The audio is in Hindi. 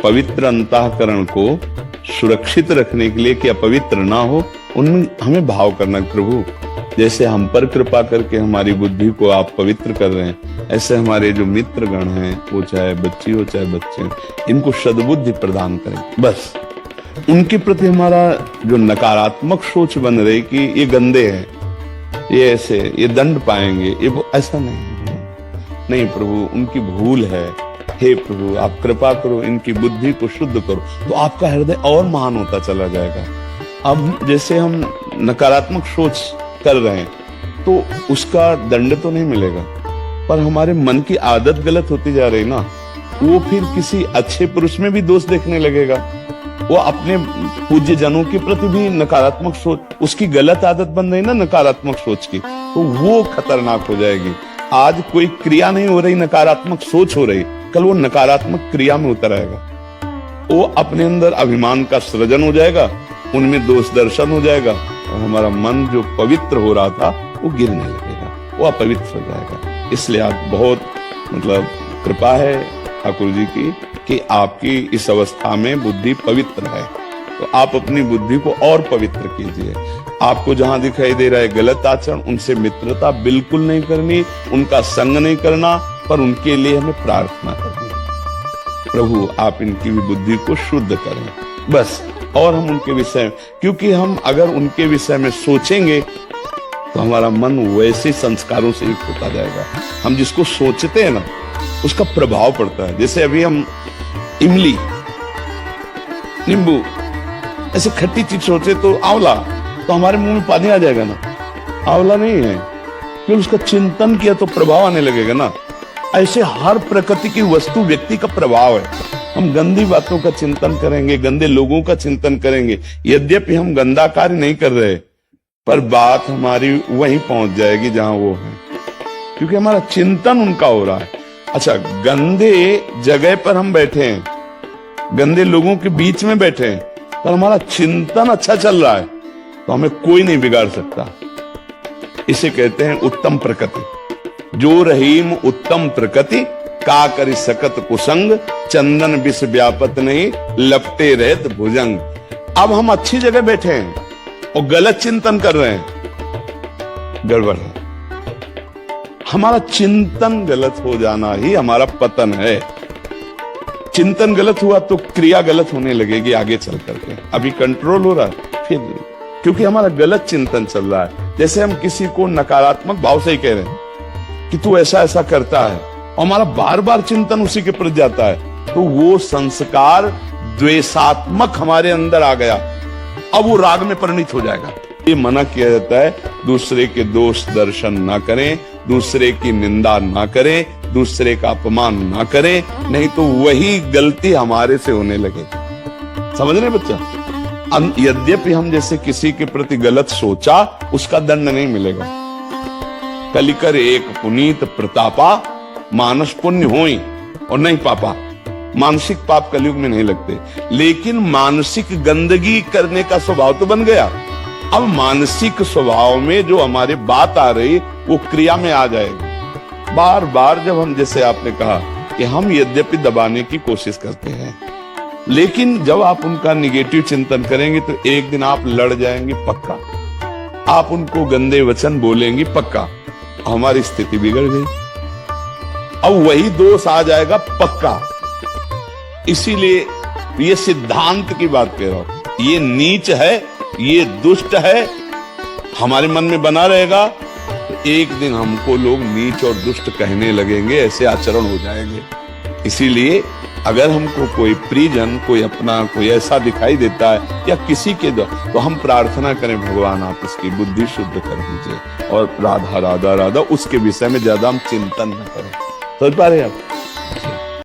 पवित्र अंतःकरण को सुरक्षित रखने के लिए कि अपवित्र ना हो, उनमें हमें भाव करना। प्रभु जैसे हम पर कृपा करके हमारी बुद्धि को आप पवित्र कर रहे हैं, ऐसे हमारे जो मित्र गण हैं, वो चाहे बच्ची हो चाहे बच्चे हो, इनको सद्बुद्धि प्रदान करें। बस उनके प्रति हमारा जो नकारात्मक सोच बन रही कि ये गंदे हैं, ये ऐसे, ये दंड पाएंगे, ये ऐसा नहीं प्रभु, उनकी भूल है। हे प्रभु आप कृपा करो, इनकी बुद्धि को शुद्ध करो, तो आपका हृदय और महान होता चला जाएगा। अब जैसे हम नकारात्मक सोच कर रहे हैं तो उसका दंड तो नहीं मिलेगा, पर हमारे मन की आदत गलत होती जा रही ना, वो फिर किसी अच्छे पुरुष में भी दोष देखने लगेगा, वो अपने पूज्य जनों के प्रति भी नकारात्मक सोच, उसकी गलत आदत बन रही ना नकारात्मक सोच की, तो वो खतरनाक हो जाएगी। आज कोई क्रिया नहीं हो रही, नकारात्मक सोच हो रही, कल वो नकारात्मक क्रिया में उतर आएगा, वो अपने अंदर अभिमान का सृजन हो जाएगा, उनमें दोष दर्शन हो जाएगा, और हमारा मन जो पवित्र हो रहा था वो गिरने लगेगा, वो अपवित्र हो जाएगा। इसलिए आप बहुत कृपा है ठाकुर जी की कि आपकी इस अवस्था में बुद्धि पवित्र है, तो आप अपनी बुद्धि को और पवित्र कीजिए। आपको जहां दिखाई दे रहा है गलत आचरण, उनसे मित्रता बिल्कुल नहीं करनी, उनका संग नहीं करना, पर उनके लिए हमें प्रार्थना करनी। प्रभु आप इनकी भी बुद्धि को शुद्ध करें, बस। और हम उनके विषय, क्योंकि हम अगर उनके विषय में सोचेंगे तो हमारा मन वैसे संस्कारों से युक्त होता जाएगा। हम जिसको सोचते हैं ना उसका प्रभाव पड़ता है। जैसे अभी हम इमली, नींबू ऐसे खट्टी चीज सोचे तो आंवला, तो हमारे मुंह में पानी आ जाएगा ना, आंवला नहीं है, फिर उसका चिंतन किया तो प्रभाव आने लगेगा ना। ऐसे हर प्रकृति की वस्तु व्यक्ति का प्रभाव है। हम गंदी बातों का चिंतन करेंगे, गंदे लोगों का चिंतन करेंगे, यद्यपि हम गंदा कार्य नहीं कर रहे, पर बात हमारी वहीं पहुंच जाएगी जहां वो है, क्योंकि हमारा चिंतन उनका हो रहा है। अच्छा, गंदे जगह पर हम बैठे हैं, गंदे लोगों के बीच में बैठे हैं, पर हमारा चिंतन अच्छा चल रहा है, तो हमें कोई नहीं बिगाड़ सकता। इसे कहते हैं उत्तम प्रकृति। जो रहीम उत्तम प्रकृति, का करि सकत कुसंग, चंदन विष व्यापत नहीं, लपटे रहत भुजंग। अब हम अच्छी जगह बैठे हैं और गलत चिंतन कर रहे हैं, गड़बड़ है। हमारा चिंतन गलत हो जाना ही हमारा पतन है। चिंतन गलत हुआ तो क्रिया गलत होने लगेगी आगे चल करके। अभी कंट्रोल हो रहा है, फिर क्योंकि हमारा गलत चिंतन चल रहा है। जैसे हम किसी को नकारात्मक भाव से ही कह रहे हैं कि तू ऐसा ऐसा करता है, और हमारा बार बार चिंतन उसी के प्रति जाता है, तो वो संस्कार द्वेषात्मक हमारे अंदर आ गया, अब वो राग में परिणित हो जाएगा। ये मना किया जाता है दूसरे के दोष दर्शन ना करें, दूसरे की निंदा ना करें, दूसरे का अपमान ना करें, नहीं तो वही गलती हमारे से होने लगेगी। समझ रहे बच्चा? यद्यपि हम जैसे किसी के प्रति गलत सोचा, उसका दंड नहीं मिलेगा। कलिकर एक पुनीत प्रतापा, मानस पुण्य होई और नहीं पापा। मानसिक पाप कलयुग में नहीं लगते, लेकिन मानसिक गंदगी करने का स्वभाव तो बन गया। अब मानसिक स्वभाव में जो हमारे बात आ रही वो क्रिया में आ जाएगी। बार बार जब हम, जैसे आपने कहा कि हम यद्यपि दबाने की कोशिश करते हैं, लेकिन जब आप उनका निगेटिव चिंतन करेंगे तो एक दिन आप लड़ जाएंगे पक्का। आप उनको गंदे वचन बोलेंगे पक्का, हमारी स्थिति बिगड़ गई, अब वही दोष आ जाएगा पक्का। इसीलिए ये सिद्धांत की बात कह रहा हूं, ये नीच है, ये दुष्ट है, हमारे मन में बना रहेगा, तो एक दिन हमको लोग नीच और दुष्ट कहने लगेंगे, ऐसे आचरण हो जाएंगे। इसीलिए अगर हमको कोई प्रियजन, कोई अपना, कोई ऐसा दिखाई देता है या किसी के द्वारा, तो हम प्रार्थना करें, भगवान आप इसकी बुद्धि शुद्ध कर दीजिए, और राधा राधा राधा उसके विषय में ज्यादा हम चिंतन न करें। समझ पा रहे हैं आप?